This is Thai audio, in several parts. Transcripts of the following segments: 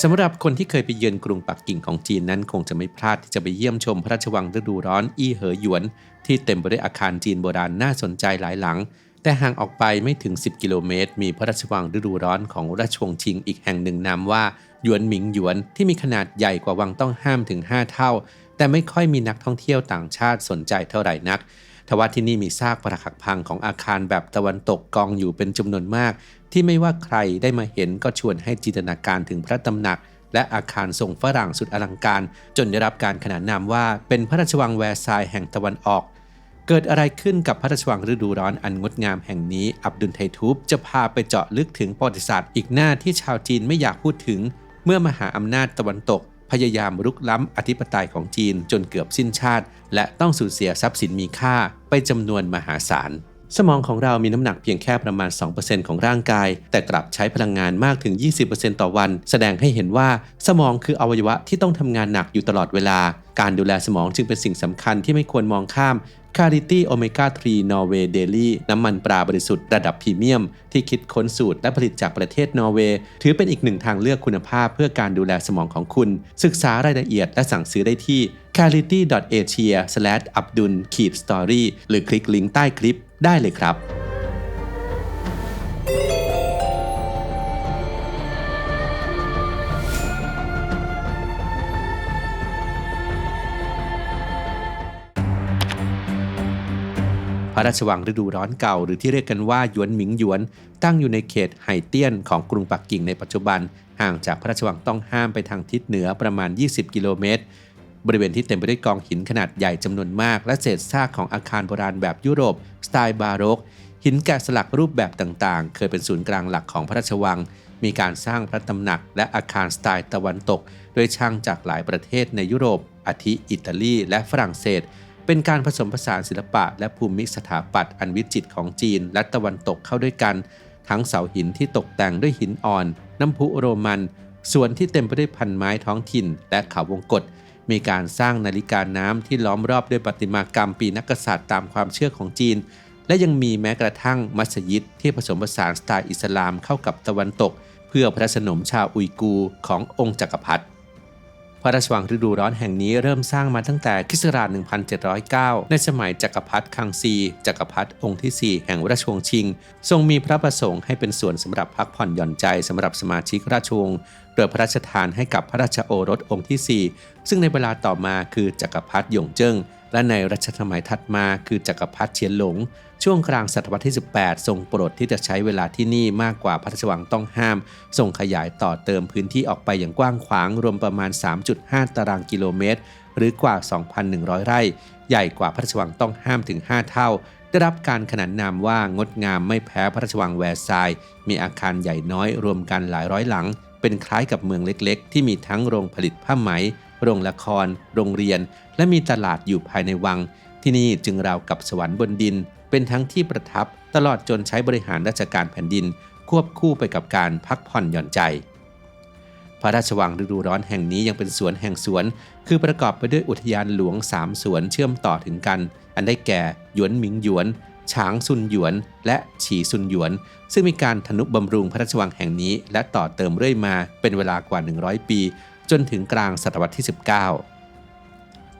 สำหรับคนที่เคยไปเยือนกรุงปักกิ่งของจีนนั้นคงจะไม่พลาดที่จะไปเยี่ยมชมพระราชวังฤดูร้อนอี้เหอหยวนที่เต็มไปด้วยอาคารจีนโบราณน่าสนใจหลายหลังแต่ห่างออกไปไม่ถึง10กิโลเมตรมีพระราชวังฤดูร้อนของราชวงศ์ชิงอีกแห่งหนึ่งนามว่าหยวนหมิงหยวนที่มีขนาดใหญ่กว่าวังต้องห้ามถึง5เท่าแต่ไม่ค่อยมีนักท่องเที่ยวต่างชาติสนใจเท่าไหร่นักทว่าที่นี่มีซากปรักหักพังของอาคารแบบตะวันตกกองอยู่เป็นจำนวนมากที่ไม่ว่าใครได้มาเห็นก็ชวนให้จินตนาการถึงพระตำหนักและอาคารทรงฝรั่งสุดอลังการจนได้รับการขนานนามว่าเป็นพระราชวังแวร์ซายน์แห่งตะวันออกเกิดอะไรขึ้นกับพระราชวังฤดูร้อนอันงดงามแห่งนี้อับดุลไททูบจะพาไปเจาะลึกถึงประวัติศาสตร์อีกหน้าที่ชาวจีนไม่อยากพูดถึงเมื่อมหาอำนาจตะวันตกพยายามรุกล้ำอธิปไตยของจีนจนเกือบสิ้นชาติและต้องสูญเสียทรัพย์สินมีค่าไปจำนวนมหาศาลสมองของเรามีน้ำหนักเพียงแค่ประมาณ 2% ของร่างกายแต่กลับใช้พลังงานมากถึง 20% ต่อวันแสดงให้เห็นว่าสมองคืออวัยวะที่ต้องทำงานหนักอยู่ตลอดเวลาการดูแลสมองจึงเป็นสิ่งสำคัญที่ไม่ควรมองข้าม Clarity Omega 3 Norway Daily น้ำมันปลาบริสุทธิ์ระดับพรีเมียมที่คิดค้นสูตรและผลิตจากประเทศนอร์เวย์ถือเป็นอีกหนึ่งทางเลือกคุณภาพเพื่อการดูแลสมองของคุณศึกษารายละเอียดและสั่งซื้อได้ที่ clarity.asia/abdul-story หรือคลิกลิงก์ใต้คลิปได้เลยครับพระราชวังฤดูร้อนเก่าหรือที่เรียกกันว่าหยวนหมิงหยวนตั้งอยู่ในเขตไห่เตี้ยนของกรุงปักกิ่งในปัจจุบันห่างจากพระราชวังต้องห้ามไปทางทิศเหนือประมาณ20กิโลเมตรบริเวณที่เต็มไปด้วยกองหินขนาดใหญ่จำนวนมากและเศษซากของอาคารโบราณแบบยุโรปสไตล์บาโรกหินแกะสลักรูปแบบต่างๆเคยเป็นศูนย์กลางหลักของพระราชวังมีการสร้างพระตำหนักและอาคารสไตล์ตะวันตกโดยช่างจากหลายประเทศในยุโรปอาทิอิตาลีและฝรั่งเศสเป็นการผสมผสานศิลปะและภูมิสถาปัตย์อันวิจิตรของจีนและตะวันตกเข้าด้วยกันทั้งเสาหินที่ตกแต่งด้วยหินอ่อนน้ำพุโรมันส่วนที่เต็มไปด้วยพันไม้ท้องถิ่นและเขาวงกตมีการสร้างนาฬิกาน้ำที่ล้อมรอบด้วยประติมากรรมปีนักกษัตริย์ตามความเชื่อของจีนและยังมีแม้กระทั่งมัสยิดที่ผสมผสานสไตล์อิสลามเข้ากับตะวันตกเพื่อพระสนมชาวอุยกูร์ขององค์จักรพรรดิพระราชวังฤดูร้อนแห่งนี้เริ่มสร้างมาตั้งแต่ค.ศ. 1709ในสมัยจักรพรรดิคังซีจักรพรรดิองค์ที่4แห่งราชวงศ์ชิงทรงมีพระประสงค์ให้เป็นส่วนสำหรับพักผ่อนหย่อนใจสำหรับสมาชิกราชวงศ์โดยพระราชทานให้กับพระราชโอรสองค์ที่4ซึ่งในเวลาต่อมาคือจักรพรรดิหยงเจิ้งและในรัชสมัยถัดมาคือจักรพรรดิเฉียนหลงช่วงกลางศตวรรษที่18ทรงโปรดที่จะใช้เวลาที่นี่มากกว่าพระราชวังต้องห้ามทรงขยายต่อเติมพื้นที่ออกไปอย่างกว้างขวางรวมประมาณ 3.5 ตารางกิโลเมตรหรือกว่า 2,100 ไร่ใหญ่กว่าพระราชวังต้องห้ามถึง5เท่าได้รับการขนานนามว่างดงามไม่แพ้พระราชวังแวร์ซายน์มีอาคารใหญ่น้อยรวมกันหลายร้อยหลังเป็นคล้ายกับเมืองเล็กๆที่มีทั้งโรงผลิตผ้าไหมโรงละครโรงเรียนและมีตลาดอยู่ภายในวังที่นี่จึงราวกับสวรรค์บนดินเป็นทั้งที่ประทับตลอดจนใช้บริหารราชการแผ่นดินควบคู่ไปกับการพักผ่อนหย่อนใจพระราชวังฤดูร้อนแห่งนี้ยังเป็นสวนแห่งสวนคือประกอบไปด้วยอุทยานหลวง3สวนเชื่อมต่อถึงกันอันได้แก่หยวนหมิงหยวนฉางซุนหยวนและฉีซุนหยวนซึ่งมีการทนุบำรุงพระราชวังแห่งนี้และต่อเติมเรื่อยมาเป็นเวลากว่า100ปีจนถึงกลางศตวรรษที่19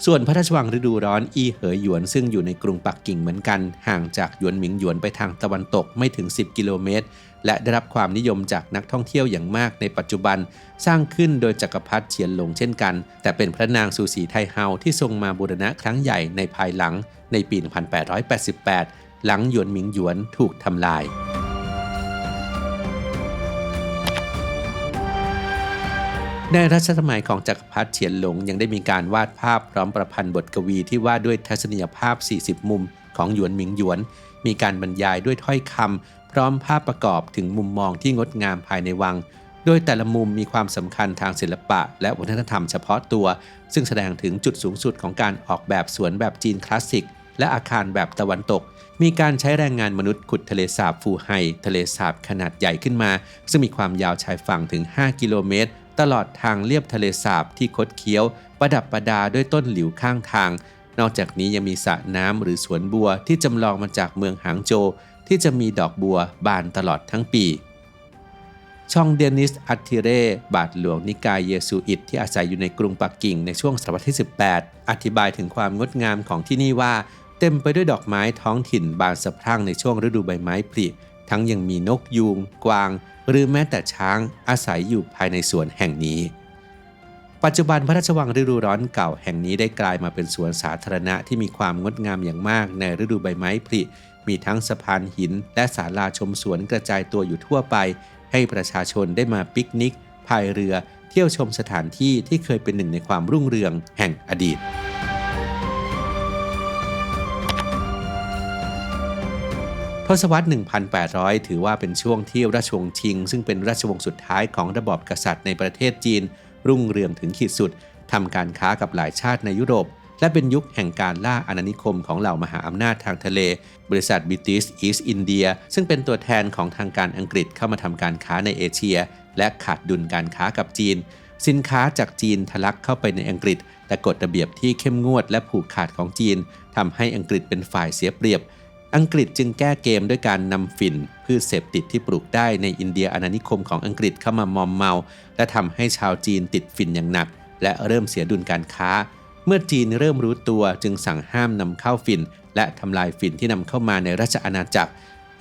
ส่วนพระราชวังฤดูร้อนอี้เหอหยวนซึ่งอยู่ในกรุงปักกิ่งเหมือนกันห่างจากหยวนหมิงหยวนไปทางตะวันตกไม่ถึง10กิโลเมตรและได้รับความนิยมจากนักท่องเที่ยวอย่างมากในปัจจุบันสร้างขึ้นโดยจักรพรรดิเฉียนหลงเช่นกันแต่เป็นพระนางซูสีไทเฮาที่ทรงมาบูรณะครั้งใหญ่ในภายหลังในปี 1888 หลังหยวนหมิงหยวนถูกทำลายในรัชสมัยของจักรพรรดิเฉียนหลงยังได้มีการวาดภาพพร้อมประพันธ์บทกวีที่ว่าด้วยทัศนียภาพ40มุมของหยวนหมิงหยวนมีการบรรยายด้วยถ้อยคำพร้อมภาพประกอบถึงมุมมองที่งดงามภายในวังโดยแต่ละมุมมีความสำคัญทางศิลปะและวัฒนธรรมเฉพาะตัวซึ่งแสดงถึงจุดสูงสุดของการออกแบบสวนแบบจีนคลาสสิกและอาคารแบบตะวันตกมีการใช้แรงงานมนุษย์ขุดทะเลสาบฟูไฮทะเลสาบขนาดใหญ่ขึ้นมาซึ่งมีความยาวชายฝั่งถึง5กิโลเมตรตลอดทางเลียบทะเลสาบที่คดเคี้ยวประดับประดาด้วยต้นหลิวข้างทางนอกจากนี้ยังมีสระน้ำหรือสวนบัวที่จำลองมาจากเมืองหางโจวที่จะมีดอกบัวบานตลอดทั้งปี ชองเดนิส อัตติเรบาทหลวงนิกายเยซูอิตที่อาศัยอยู่ในกรุงปักกิ่งในช่วงศตวรรษที่ 18 อธิบายถึงความงดงามของที่นี่ว่าเต็มไปด้วยดอกไม้ท้องถิ่นบานสะพรั่งในช่วงฤดูใบไม้ผลิทั้งยังมีนกยูงกวางหรือแม้แต่ช้างอาศัยอยู่ภายในสวนแห่งนี้ปัจจุบันพระราชวังฤดูร้อนเก่าแห่งนี้ได้กลายมาเป็นสวนสาธารณะที่มีความงดงามอย่างมากในฤดูใบไม้ผลิมีทั้งสะพานหินและศาลาชมสวนกระจายตัวอยู่ทั่วไปให้ประชาชนได้มาปิกนิกพายเรือเที่ยวชมสถานที่ที่เคยเป็นหนึ่งในความรุ่งเรืองแห่งอดีตทศวรรษ 1,800 ถือว่าเป็นช่วงที่ราชวงศ์ชิงซึ่งเป็นราชวงศ์สุดท้ายของระบอบกษัตริย์ในประเทศจีนรุ่งเรืองถึงขีดสุดทำการค้ากับหลายชาติในยุโรปและเป็นยุคแห่งการล่าอาณานิคมของเหล่ามหาอำนาจทางทะเลบริษัท British East India ซึ่งเป็นตัวแทนของทางการอังกฤษเข้ามาทำการค้าในเอเชียและขาดดุลการค้ากับจีนสินค้าจากจีนทะลักเข้าไปในอังกฤษแต่กฎระเบียบที่เข้มงวดและผูกขาดของจีนทำให้อังกฤษเป็นฝ่ายเสียเปรียบอังกฤษจึงแก้เกมด้วยการนำฝิ่นพืชเสพติดที่ปลูกได้ในอินเดียอาณานิคมของอังกฤษเข้ามามอมเมาและทำให้ชาวจีนติดฝิ่นอย่างหนักและเริ่มเสียดุลการค้าเมื่อจีนเริ่มรู้ตัวจึงสั่งห้ามนำเข้าฝิ่นและทำลายฝิ่นที่นำเข้ามาในราชอาณาจักร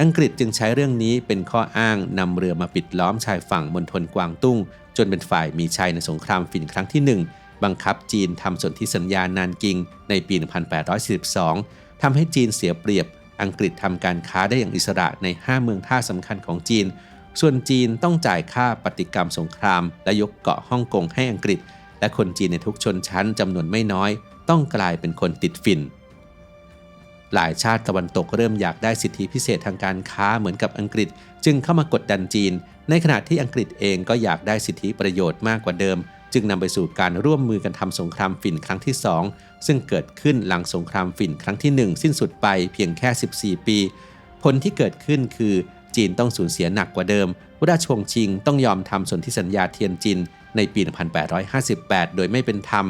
อังกฤษจึงใช้เรื่องนี้เป็นข้ออ้างนำเรือมาปิดล้อมชายฝั่งมณฑลกวางตุ้งจนเป็นฝ่ายมีชัยในสงครามฝิ่นครั้งที่1บังคับจีนทำสนธิสัญญานานกิงในปี 1842 ทำให้จีนเสียเปรียบอังกฤษทำการค้าได้อย่างอิสระใน5เมืองท่าสำคัญของจีนส่วนจีนต้องจ่ายค่าปฏิกรรมสงครามและยกเกาะฮ่องกงให้อังกฤษและคนจีนในทุกชนชั้นจำนวนไม่น้อยต้องกลายเป็นคนติดฝิ่นหลายชาติตะวันตกเริ่มอยากได้สิทธิพิเศษทางการค้าเหมือนกับอังกฤษจึงเข้ามากดดันจีนในขณะที่อังกฤษเองก็อยากได้สิทธิประโยชน์มากกว่าเดิมจึงนำไปสู่การร่วมมือกันทำสงครามฝิ่นครั้งที่2ซึ่งเกิดขึ้นหลังสงครามฝิ่นครั้งที่1สิ้นสุดไปเพียงแค่14ปีผลที่เกิดขึ้นคือจีนต้องสูญเสียหนักกว่าเดิมราชวงศ์ชิงต้องยอมทำสนธิสัญญาเทียนจินในปี 1858 โดยไม่เป็นธรรม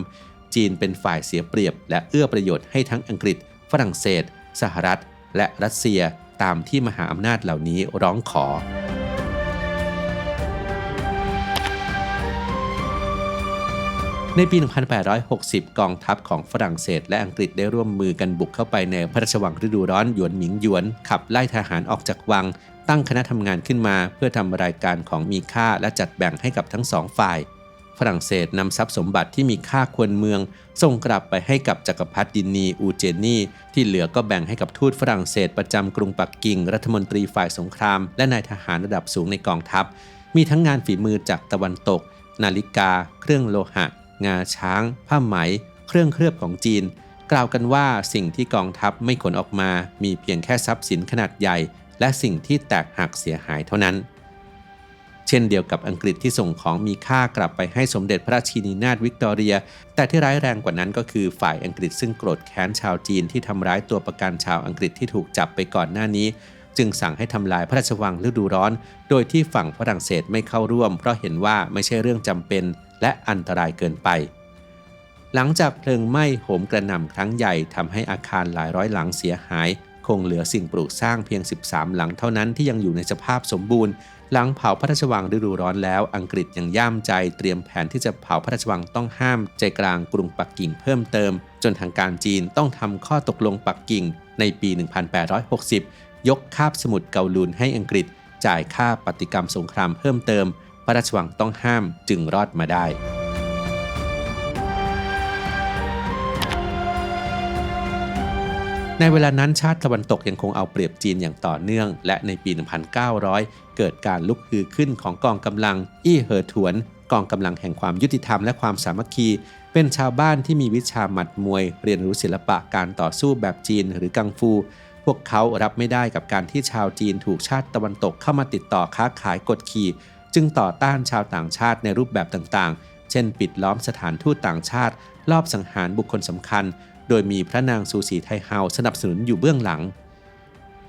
จีนเป็นฝ่ายเสียเปรียบและเอื้อประโยชน์ให้ทั้งอังกฤษฝรั่งเศสสหรัฐและรัสเซียตามที่มหาอำนาจเหล่านี้ร้องขอในปี 1860 กองทัพของฝรั่งเศสและอังกฤษได้ร่วมมือกันบุกเข้าไปในพระราชวังฤดูร้อนหยวนหมิงหยวนขับไล่ทหารออกจากวังตั้งคณะทำงานขึ้นมาเพื่อทำรายการของมีค่าและจัดแบ่งให้กับทั้งสองฝ่ายฝรั่งเศสนำทรัพย์สมบัติที่มีค่าควรเมืองส่งกลับไปให้กับจักรพรรดินีอูเจนีที่เหลือก็แบ่งให้กับทูตฝรั่งเศสประจำกรุงปักกิ่งรัฐมนตรีฝ่ายสงครามและนายทหารระดับสูงในกองทัพมีทั้งงานฝีมือจากตะวันตกนาฬิกาเครื่องโลหะงาช้างผ้าไหมเครื่องเคลือบของจีนกล่าวกันว่าสิ่งที่กองทัพไม่ขนออกมามีเพียงแค่ทรัพย์สินขนาดใหญ่และสิ่งที่แตกหักเสียหายเท่านั้นเช่นเดียวกับอังกฤษที่ส่งของมีค่ากลับไปให้สมเด็จพระราชินีนาถวิกตอเรียแต่ที่ร้ายแรงกว่านั้นก็คือฝ่ายอังกฤษซึ่งโกรธแค้นชาวจีนที่ทำร้ายตัวประกันชาวอังกฤษที่ถูกจับไปก่อนหน้านี้จึงสั่งให้ทำลายพระราชวังฤดูร้อนโดยที่ฝั่งฝรั่งเศสไม่เข้าร่วมเพราะเห็นว่าไม่ใช่เรื่องจำเป็นและอันตรายเกินไปหลังจากเพลิงไหม้โหมกระหน่ำครั้งใหญ่ทำให้อาคารหลายร้อยหลังเสียหายคงเหลือสิ่งปลูกสร้างเพียง13หลังเท่านั้นที่ยังอยู่ในสภาพสมบูรณ์หลังเผาพระราชวังฤดูร้อนแล้วอังกฤษยังย่ามใจเตรียมแผนที่จะเผาพระราชวังต้องห้ามใจกลางกรุงปักกิ่งเพิ่มเติมจนทางการจีนต้องทำข้อตกลงปักกิ่งในปี 1860 ยกคาบสมุทรเกาลูนให้อังกฤษจ่ายค่าปฏิกรรมสงครามเพิ่มเติมพระราชวังต้องห้ามจึงรอดมาได้ในเวลานั้นชาติตะวันตกยังคงเอาเปรียบจีนอย่างต่อเนื่องและในปี 1900 เกิดการลุกฮือขึ้นของกองกำลังอี้เหอถวนกองกำลังแห่งความยุติธรรมและความสามัคคีเป็นชาวบ้านที่มีวิชาหมัดมวยเรียนรู้ศิลปะการต่อสู้แบบจีนหรือกังฟูพวกเขารับไม่ได้กับการที่ชาวจีนถูกชาติตะวันตกเข้ามาติดต่อค้าขายกดขี่จึงต่อต้านชาวต่างชาติในรูปแบบต่างๆเช่นปิดล้อมสถานทูตต่างชาติลอบสังหารบุคคลสำคัญโดยมีพระนางซูสีไทเฮาสนับสนุนอยู่เบื้องหลัง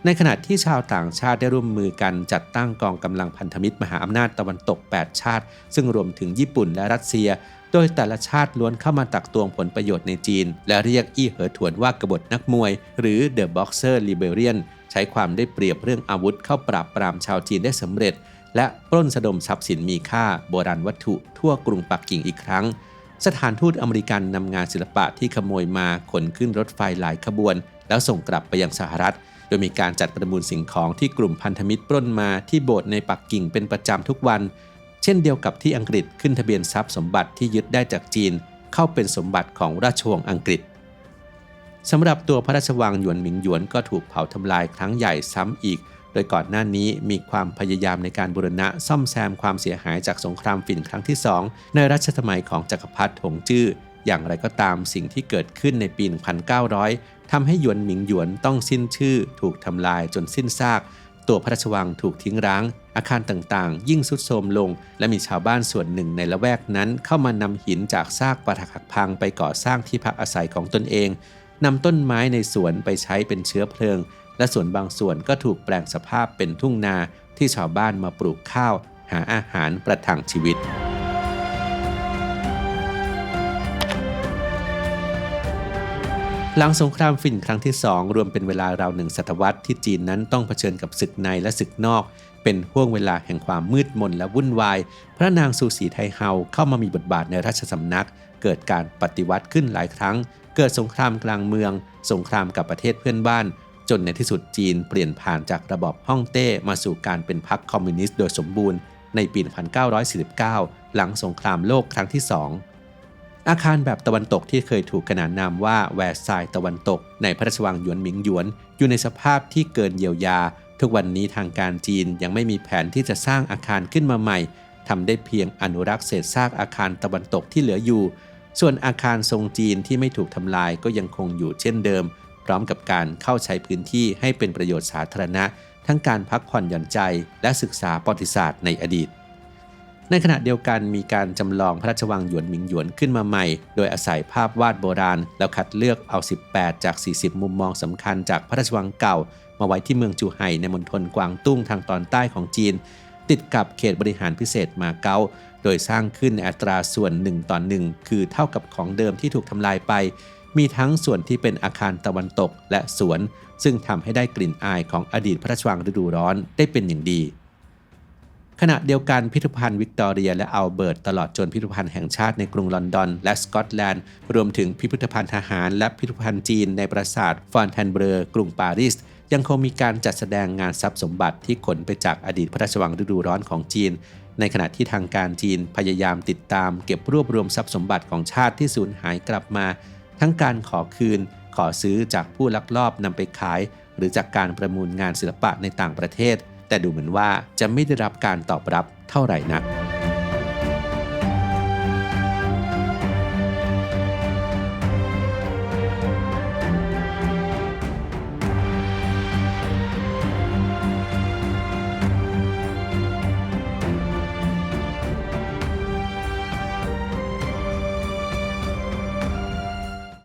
ในขณะที่ชาวต่างชาติได้ร่วมมือกันจัดตั้งกองกำลังพันธมิตรมหาอำนาจตะวันตก8ชาติซึ่งรวมถึงญี่ปุ่นและรัสเซียโดยแต่ละชาติล้วนเข้ามาตักตวงผลประโยชน์ในจีนและเรียกอี้เหอถวนว่ากบฏนักมวยหรือ The Boxer Liberian ใช้ความได้เปรียบเรื่องอาวุธเข้าปราบปรามชาวจีนได้สำเร็จ และปล้นสะดมทรัพย์สินมีค่าโบราณวัตถุทั่วกรุงปักกิ่งอีกครั้งสถานทูตอเมริกันนำงานศิลปะที่ขโมยมาขนขึ้นรถไฟหลายขบวนแล้วส่งกลับไปยังสหรัฐโดยมีการจัดประมูลสิ่งของที่กลุ่มพันธมิตรปล้นมาที่โบสถ์ในปักกิ่งเป็นประจำทุกวันเช่นเดียวกับที่อังกฤษขึ้นทะเบียนทรัพย์สมบัติที่ยึดได้จากจีนเข้าเป็นสมบัติของราชวงศ์อังกฤษสำหรับตัวพระราชวังหยวนหมิงหยวนก็ถูกเผาทำลายครั้งใหญ่ซ้ำอีกโดยก่อนหน้านี้มีความพยายามในการบูรณะซ่อมแซมความเสียหายจากสงครามฝิ่นครั้งที่2ในรัชสมัยของจักรพรรดิถงจื้ออย่างไรก็ตามสิ่งที่เกิดขึ้นในปี 1900 ทำให้หยวนหมิงหยวนต้องสิ้นชื่อถูกทำลายจนสิ้นซากตัวพระราชวังถูกทิ้งร้างอาคารต่างๆยิ่งทรุดโทรมลงและมีชาวบ้านส่วนหนึ่งในละแวกนั้นเข้ามานำหินจากซากปรักหักพังไปก่อสร้างที่พักอาศัยของตนเองนำต้นไม้ในสวนไปใช้เป็นเชื้อเพลิงและส่วนบางส่วนก็ถูกแปลงสภาพเป็นทุ่งนาที่ชาวบ้านมาปลูกข้าวหาอาหารประทังชีวิตหลังสงครามฝิ่นครั้งที่2รวมเป็นเวลาราว1 ศตวรรษที่จีนนั้นต้องเผชิญกับศึกในและศึกนอกเป็นห่วงเวลาแห่งความมืดมนและวุ่นวายพระนางซูสีไทเฮาเข้ามามีบทบาทในราชสำนักเกิดการปฏิวัติขึ้นหลายครั้งเกิดสงครามกลางเมืองสงครามกับประเทศเพื่อนบ้านจนในที่สุดจีนเปลี่ยนผ่านจากระบอบฮ่องเต้มาสู่การเป็นพรรคคอมมิวนิสต์โดยสมบูรณ์ในปี 1949 หลังสงครามโลกครั้งที่2อาคารแบบตะวันตกที่เคยถูกขนานนามว่าแวร์ซายน์ตะวันตกในพระราชวังหยวนหมิงหยวนอยู่ในสภาพที่เกินเยียวยาทุกวันนี้ทางการจีนยังไม่มีแผนที่จะสร้างอาคารขึ้นมาใหม่ทำได้เพียงอนุรักษ์เศษซากอาคารตะวันตกที่เหลืออยู่ส่วนอาคารทรงจีนที่ไม่ถูกทำลายก็ยังคงอยู่เช่นเดิมพร้อมกับการเข้าใช้พื้นที่ให้เป็นประโยชน์สาธารณะทั้งการพักผ่อนหย่อนใจและศึกษาประวัติศาสตร์ในอดีตในขณะเดียวกันมีการจำลองพระราชวังหยวนหมิงหยวนขึ้นมาใหม่โดยอาศัยภาพวาดโบราณแล้วคัดเลือกเอา18จาก40มุมมองสำคัญจากพระราชวังเก่ามาไว้ที่เมืองจูไห่ในมณฑลกวางตุ้งทางตอนใต้ของจีนติดกับเขตบริหารพิเศษมาเก๊าโดยสร้างขึ้นในอัตราส่วน1:1คือเท่ากับของเดิมที่ถูกทำลายไปมีทั้งส่วนที่เป็นอาคารตะวันตกและสวนซึ่งทำให้ได้กลิ่นอายของอดีตพระราชวังฤดูร้อนได้เป็นอย่างดีขณะเดียวกันพิพิธภัณฑ์วิกตอเรียและอัลเบิร์ตตลอดจนพิพิธภัณฑ์แห่งชาติในกรุงลอนดอนและสกอตแลนด์รวมถึงพิพิธภัณฑ์ทหารและพิพิธภัณฑ์จีนในปราสาทฟอนแทนเบลอกรุงปารีสยังคงมีการจัดแสดงงานทรัพย์สมบัติที่ขนไปจากอดีตพระราชวังฤดูร้อนของจีนในขณะที่ทางการจีนพยายามติดตามเก็บรวบรวมทรัพย์สมบัติของชาติที่สูญหายกลับมาทั้งการขอคืนขอซื้อจากผู้ลักลอบนำไปขายหรือจากการประมูลงานศิลปะในต่างประเทศแต่ดูเหมือนว่าจะไม่ได้รับการตอบรับเท่าไหร่นัก